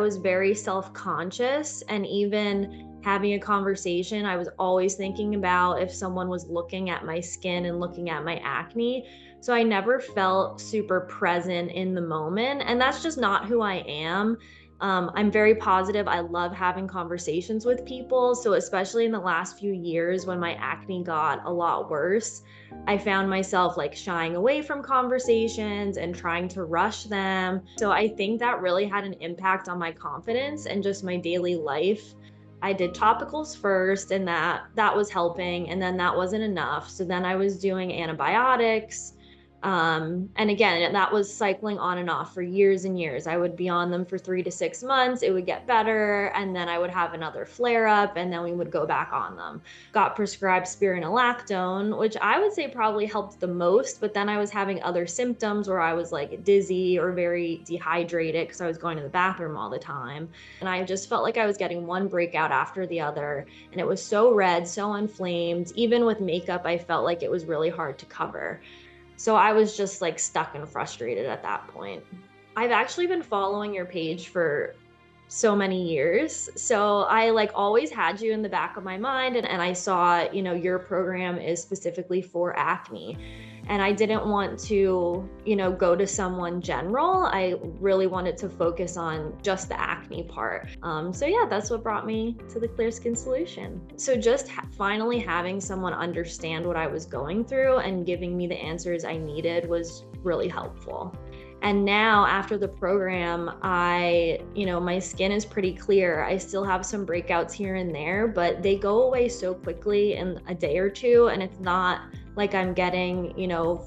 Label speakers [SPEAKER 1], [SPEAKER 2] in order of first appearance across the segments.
[SPEAKER 1] was very self-conscious, and even having a conversation, I was always thinking about if someone was looking at my skin and looking at my acne. So I never felt super present in the moment, and that's just not who I am. I'm very positive. I love having conversations with people. So especially in the last few years when my acne got a lot worse, I found myself like shying away from conversations and trying to rush them. So I think that really had an impact on my confidence and just my daily life. I did topicals first, and that was helping, and then that wasn't enough. So then I was doing antibiotics. And again, that was cycling on and off for years and years. I would be on them for 3 to 6 months. It would get better. And then I would have another flare up, and then we would go back on them. Got prescribed spironolactone, which I would say probably helped the most. But then I was having other symptoms where I was like dizzy or very dehydrated because I was going to the bathroom all the time. And I just felt like I was getting one breakout after the other. And it was so red, so inflamed. Even with makeup, I felt like it was really hard to cover. So I was just like stuck and frustrated at that point. I've actually been following your page for so many years. So I like always had you in the back of my mind, and I saw, your program is specifically for acne. And I didn't want to, go to someone general. I really wanted to focus on just the acne part. So yeah, that's what brought me to the Clear Skin Solution. So just finally having someone understand what I was going through and giving me the answers I needed was really helpful. And now after the program, my skin is pretty clear. I still have some breakouts here and there, but they go away so quickly in a day or two. And it's not like I'm getting,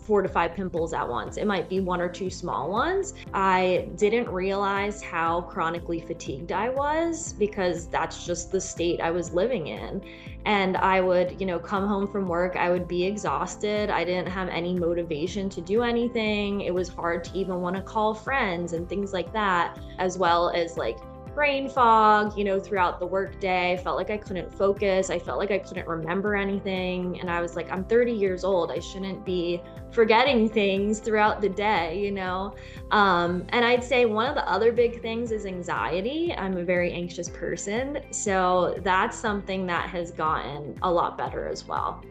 [SPEAKER 1] 4 to 5 pimples at once. It might be 1 or 2 small ones. I didn't realize how chronically fatigued I was, because that's just the state I was living in. And I would, come home from work, I would be exhausted. I didn't have any motivation to do anything. It was hard to even want to call friends and things like that, as well as like brain fog, throughout the workday. I felt like I couldn't focus. I felt like I couldn't remember anything. And I was like, I'm 30 years old. I shouldn't be forgetting things throughout the day, And I'd say one of the other big things is anxiety. I'm a very anxious person. So that's something that has gotten a lot better as well.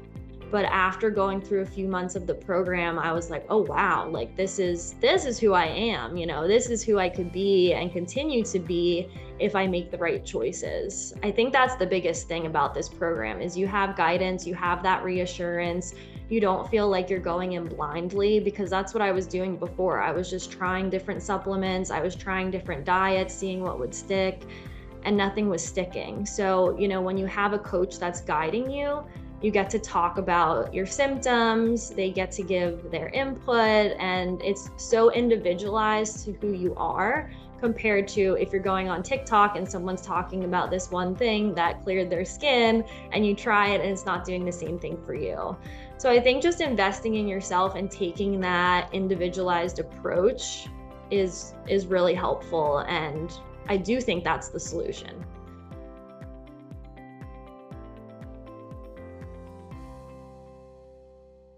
[SPEAKER 1] But after going through a few months of the program, I was like, oh wow, like this is who I am, this is who I could be and continue to be if I make the right choices. I think that's the biggest thing about this program is you have guidance, you have that reassurance. You don't feel like you're going in blindly, because that's what I was doing before. I was just trying different supplements. I was trying different diets, seeing what would stick, and nothing was sticking. So, when you have a coach that's guiding you, you get to talk about your symptoms, they get to give their input, and it's so individualized to who you are compared to if you're going on TikTok and someone's talking about this one thing that cleared their skin and you try it and it's not doing the same thing for you. So I think just investing in yourself and taking that individualized approach is really helpful, and I do think that's the solution.